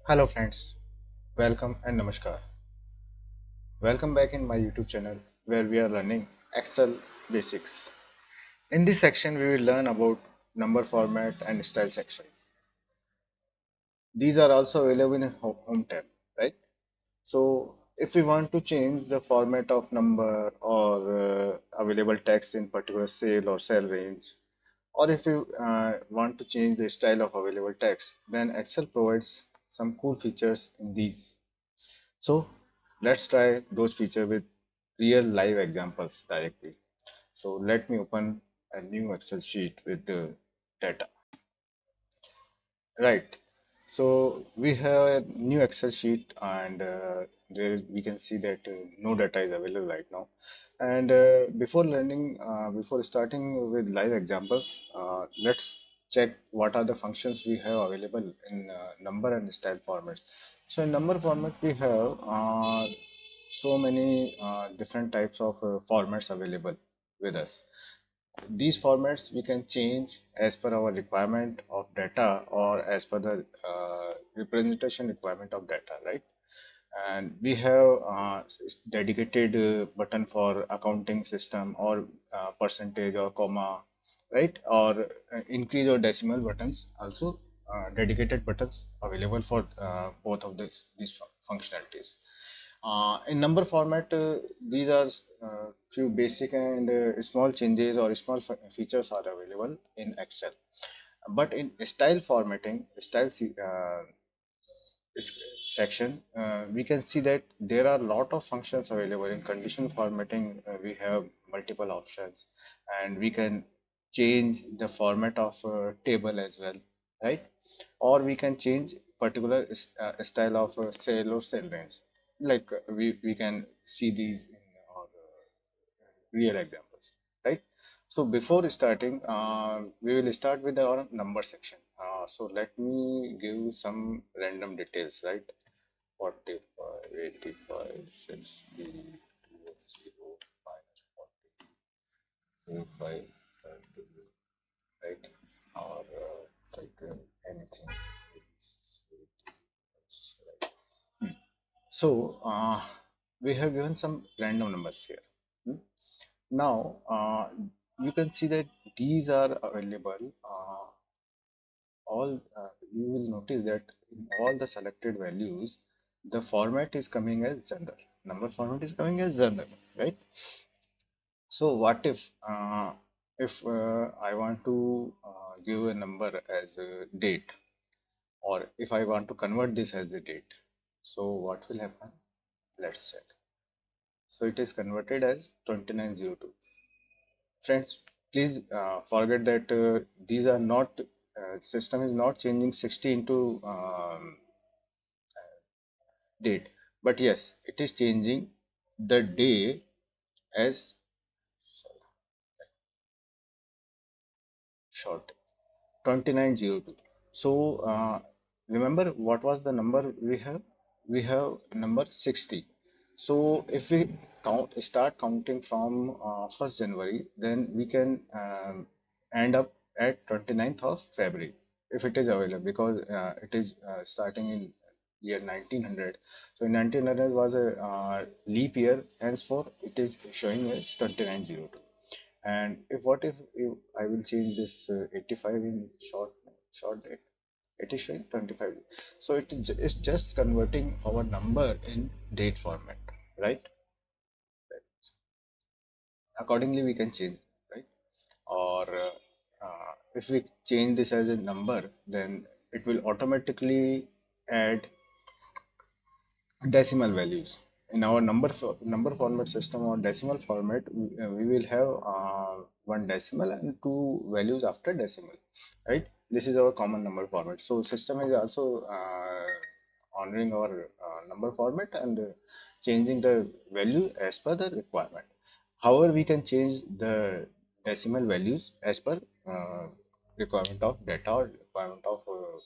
Hello friends, welcome and namaskar. Welcome back in my YouTube channel where we are learning Excel basics. In this section we will learn about number format and style section. These are also available in home tab, right? So if we want to change the format of number or available text in particular cell or cell range, or if you want to change the style of available text, then Excel provides some cool features in these. So let's try those features with real live examples directly. So let me open a new Excel sheet with the data. Right. So we have a new Excel sheet and there we can see that no data is available right now. And before starting with live examples, let's check what are the functions we have available in number and style formats. So in number format, we have so many different types of formats available with us. These formats we can change as per our requirement of data or as per the representation requirement of data, right? And we have dedicated button for accounting system or percentage or comma, right? Or increase or decimal buttons, also dedicated buttons available for both of these functionalities. In number format, these are few basic and small changes or small features are available in Excel. But in style formatting, is- section, we can see that there are a lot of functions available in condition formatting. We have multiple options, and we can change the format of a table as well, right? Or we can change particular style of cell or cell range. Like we can see these in our real examples, right? So before starting, we will start with our number section. So let me give some random details, right? 45, 85, 60, 0, minus 40, 5, right? Or like anything. So we have given some random numbers here. Hmm? Now you can see that these are available. All You will notice that in all the selected values, the format is coming as general. Number format is coming as general, right? So what if I want to give a number as a date, or if I want to convert this as a date, so what will happen? Let's check. So it is converted as 2902. Friends, please forget that these are not system is not changing 60 into date, but yes, it is changing the day as short. 2902. So remember what was the number we have? We have number 60. So if we start counting from 1st January, then we can end up at 29th of February if it is available, because it is starting in year 1900. So in 1900 was a leap year, henceforth it is showing as 2902. And if I will change this 85 in short date, it is showing 25. So it's just converting our number in date format, right? Accordingly, we can change, right? Or if we change this as a number, then it will automatically add decimal values in our number format system or decimal format. We will have one decimal and two values after decimal, right? This is our common number format. So system is also honoring our number format and changing the value as per the requirement. However, we can change the decimal values as per requirement of data or requirement of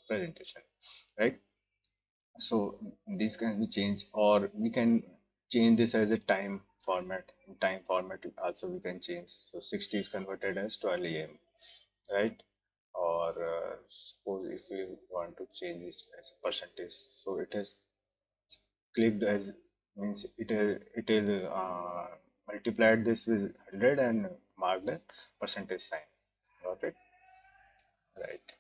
presentation, right? So these can be changed, or we can change this as a time format. In time format also we can change. So 60 is converted as 12 a.m., right? or suppose if we want to change it as percentage, so it is clicked as means it is multiplied this with 100 and marked a percentage sign. Got it? Right.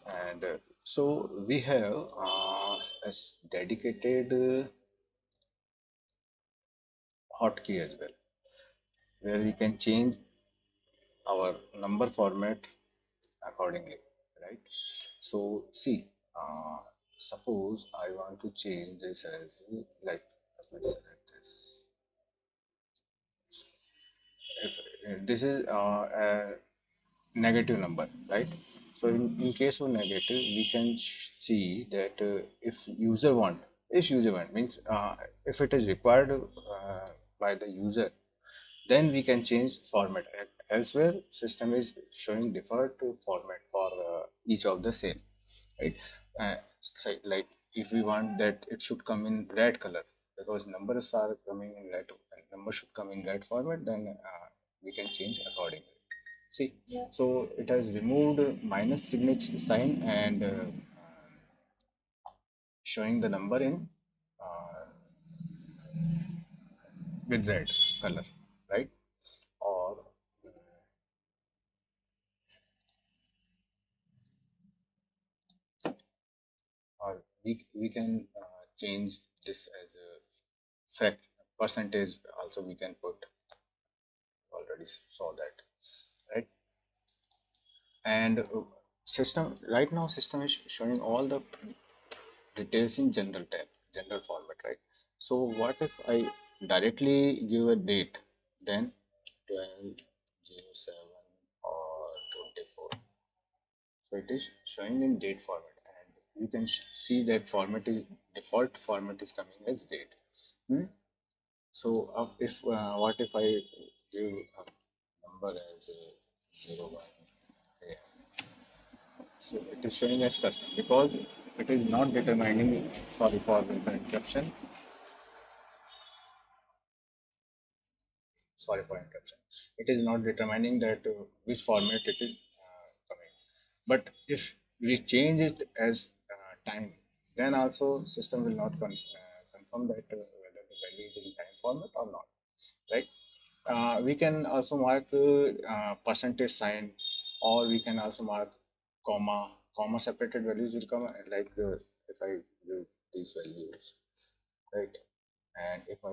And so we have a dedicated hotkey as well, where we can change our number format accordingly, right? So see, uh, suppose I want to change this as like, let's select this. If this is a negative number, right? So in case of negative, we can see that if user want means if it is required by the user, then we can change format. Elsewhere, system is showing default to format for each of the cell, right? So like if we want that it should come in red color because numbers are coming in red, numbers should come in red format, then we can change accordingly. See, so it has removed minus signature sign and showing the number in uh, with red color, right? Or we can change this as a fact percentage. Also, we can put already saw that, right? And system right now system is showing all the details in general tab, general format, right? So what if I directly give a date, then 12/07 or 24, so it is showing in date format, and you can see that format is default format is coming as date. Hmm? So if what if I give a number as 01, so it is showing as custom because it is not determining, sorry for the interruption, sorry for interruption. It is not determining that which format it is coming. But if we change it as time, then also system will not confirm that whether the value is in time format or not, right? We can also mark percentage sign, or we can also mark comma separated values will come like if I give these values, right? And if I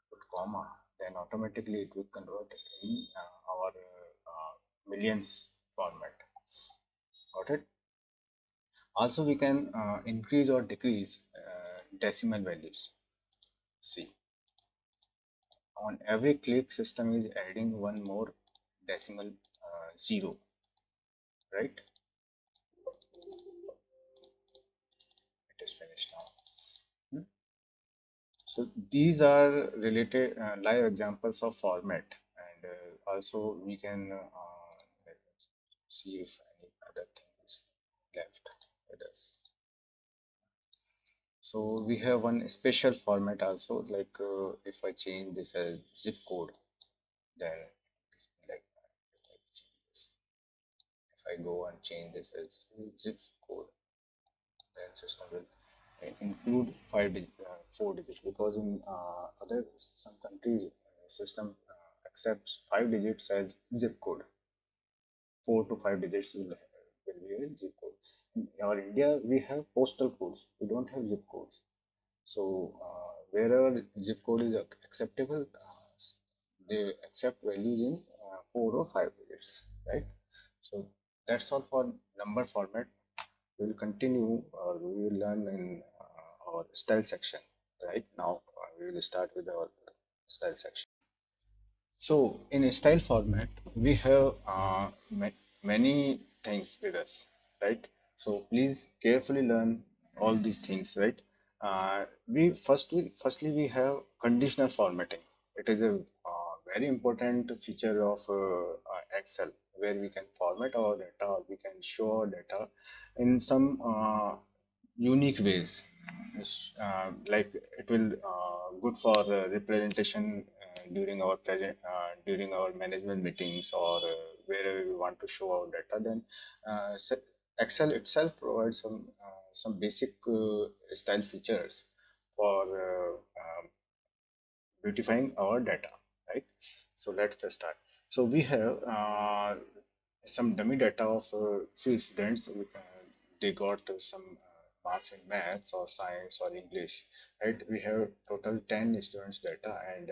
put comma, then automatically it will convert in our millions format. Got it? Also, we can increase or decrease decimal values. See, on every click, system is adding one more decimal zero, right? It is finished now. Hmm? So these are related live examples of format, and also we can let's see if any other thing is left with us. So we have one special format also, like if I change this as zip code, then like if I change this, if I go and change this as zip code, then system will include 4 digits, because in other some countries system accepts 5 digits as zip code. 4 to 5 digits will be a zip code. In our India, we have postal codes. We don't have zip codes. So wherever zip code is acceptable, they accept values in 4 or 5 digits, right? So that's all for number format. We will continue or we will learn in our style section. Right now, we will start with our style section. So in a style format, we have many things with us, right? So please carefully learn all these things, right? Firstly we have conditional formatting. It is a very important feature of Excel, where we can format our data, or we can show our data in some unique ways. like it will good for representation during our present during our management meetings or wherever we want to show our data. Then Excel itself provides some basic style features for beautifying our data, right? So let's just start. So we have some dummy data of few students. They got some marks in maths or science or English, right? We have total 10 students data, and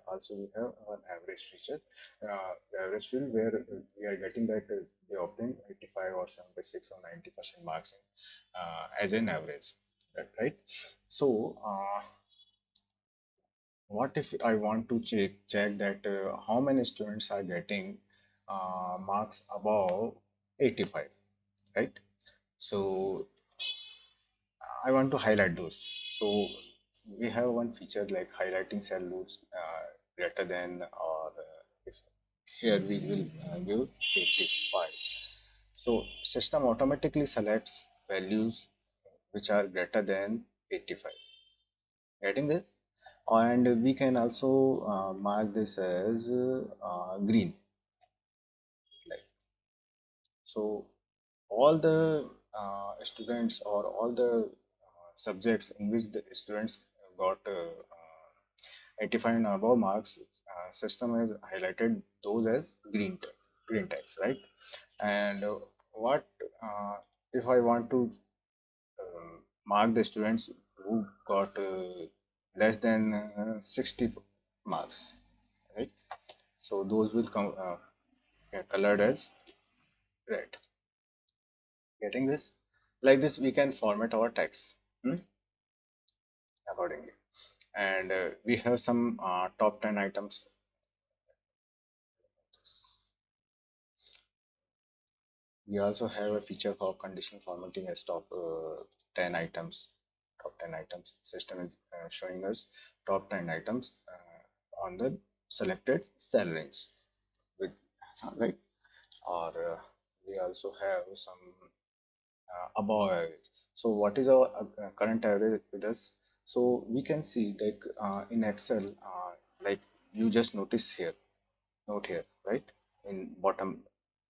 also we have an average feature, the average field where we are getting that they obtain 85 or 76 or 90% marks in, as an average, right? So what if I want to check that how many students are getting marks above 85, right? So I want to highlight those. So we have one feature like highlighting cell nodes greater than, or if here we will give 85. So system automatically selects values which are greater than 85. Getting this? And we can also mark this as green, like so. All the students or all the subjects in which the students got 85 and above marks, system has highlighted those as green text, right? And what if I want to mark the students who got less than 60 marks, right? So those will come colored as red. Getting this? Like this, we can format our text accordingly. And we have some top 10 items. We also have a feature for conditional formatting as top 10 items. Top 10 items. System is showing us top 10 items on the selected cell range with right. Or we also have some above average. So what is our current average with us? So we can see that in Excel, like you just notice here, note here, right, in bottom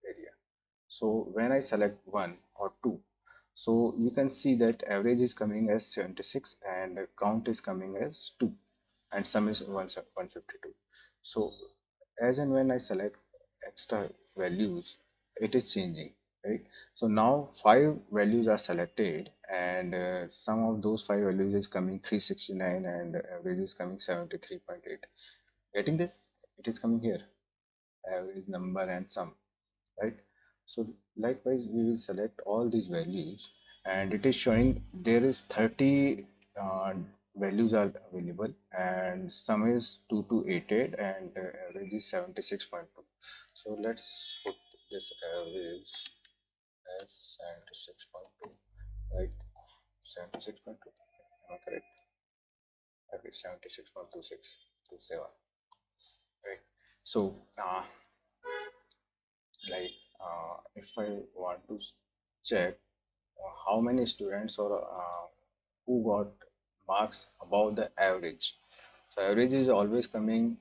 area. So when I select one or two, so you can see that average is coming as 76 and count is coming as 2 and sum is 152. So as and when I select extra values, it is changing, right? So now five values are selected, and some of those five values is coming 369 and average is coming 73.8. Getting this? It is coming here, average number and sum, right? So likewise we will select all these values, and it is showing there is 30 uh, values are available, and sum is 2288 and average is 76.2. So let's put this average as 76.2, right? 76.2, am I correct? Okay, 76.2627, right? So like if I want to check how many students or who got marks above the average. So average is always coming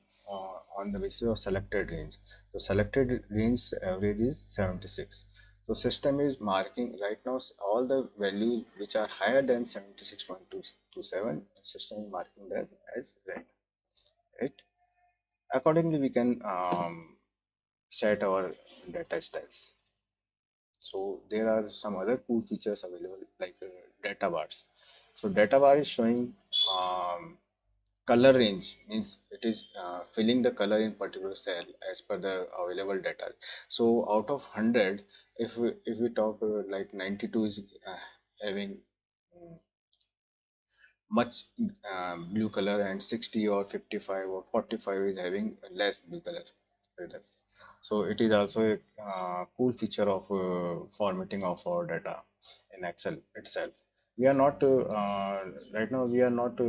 on the basis of selected range. So selected range average is 76. So system is marking right now all the values which are higher than 76.227. System is marking that as red, right? Accordingly, we can set our data styles. So there are some other cool features available like data bars. So data bar is showing color range, means it is filling the color in particular cell as per the available data. So out of 100, if we talk like 92 is having mm, much blue color, and 60 or 55 or 45 is having less blue color with us. So it is also a cool feature of formatting of our data in Excel itself. We are not right now we are not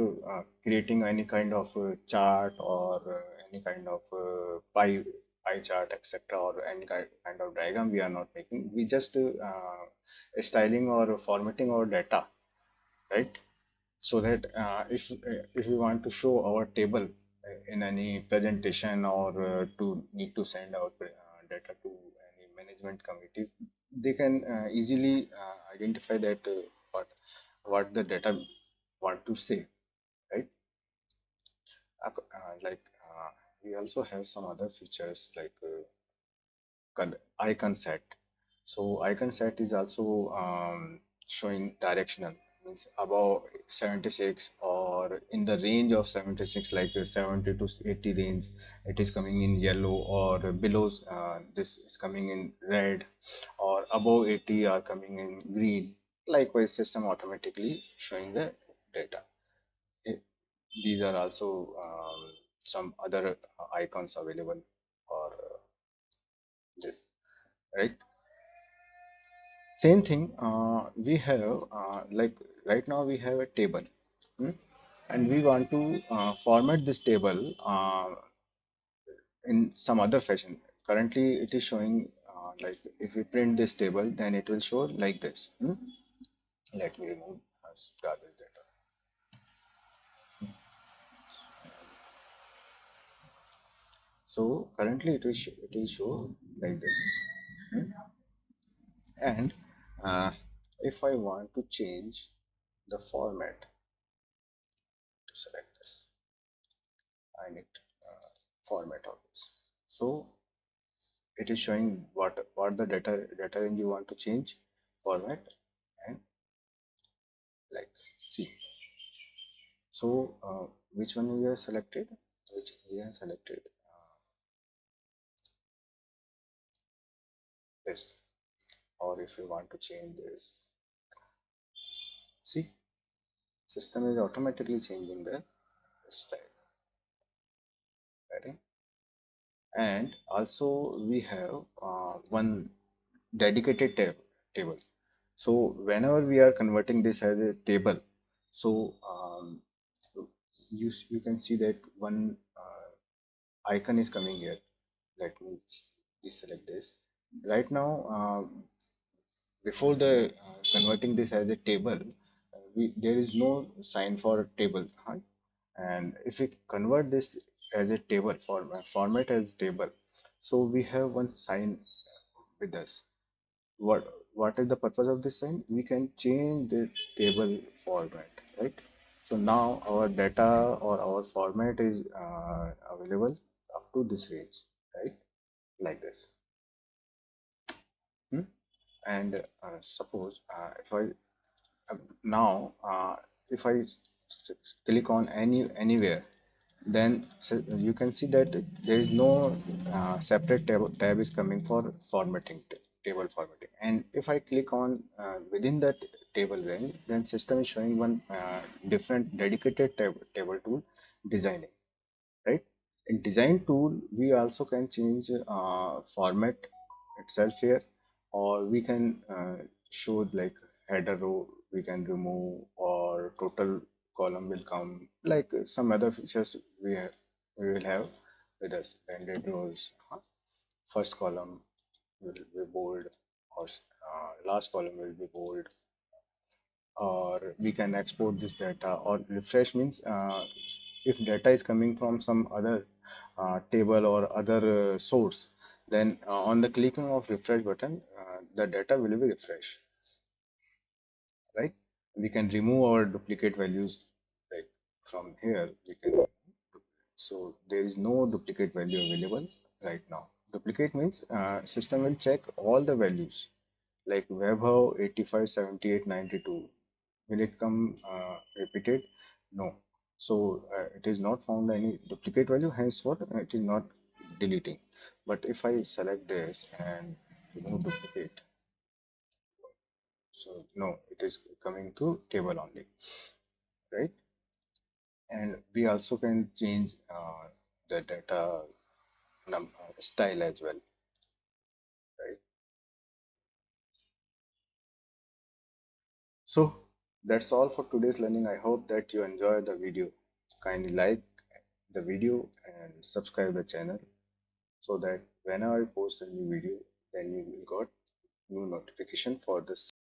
creating any kind of chart or any kind of pie chart, etc., or any kind of diagram we are not making. We just styling or formatting our data, right? so that if we want to show our table in any presentation or to need to send our data to any management committee, they can easily identify that what the data want to say, right? Like we also have some other features like icon set. So icon set is also showing directional, means above 76 or in the range of 76, like 70 to 80 range, it is coming in yellow, or below this is coming in red, or above 80 are coming in green. Likewise, system automatically showing the data. Eh, These are also some other icons available for this, right? Same thing, we have like right now we have a table, hmm? And we want to format this table in some other fashion. Currently, it is showing like if we print this table, then it will show like this. Let me remove garbage data. So currently, it will show like this. Hmm? And if I want to change the format, to select this, I need format of this. So it is showing what the data range you want to change, format, and like see. So which one you have selected? Which we have selected this, or if you want to change this, see, system is automatically changing the style, right? And also we have one dedicated table. So whenever we are converting this as a table, so you can see that one icon is coming here. Let me deselect this. Right now, before the converting this as a table, there is no sign for table, huh? And if we convert this as a table format as table, so we have one sign with us. What is the purpose of this sign? We can change the table format, right? So now our data or our format is available up to this range, right? Like this. Hmm? And suppose if I now if I click on anywhere, then you can see that there is no separate tab is coming for table formatting. And if I click on within that table range, then system is showing one different dedicated table tool, designing, right? In design tool we also can change format itself here, or we can show like header row we can remove, or total column will come, like some other features we will have with us. Blended rows, first column will be bold, or last column will be bold, or we can export this data, or refresh means if data is coming from some other table or other source, then on the clicking of refresh button, the data will be refreshed, right? We can remove our duplicate values, like from here we can. So there is no duplicate value available right now. Duplicate means system will check all the values, like Webhow 85, 78, 92. Will it come repeated? No. So it is not found any duplicate value, henceforth it is not deleting. But if I select this and remove duplicate, so no, it is coming to table only, right? And we also can change the data style as well, right? So that's all for today's learning. I hope that you enjoy the video. Kindly like the video and subscribe the channel, so that whenever I post a new video, then you will got new notification for this.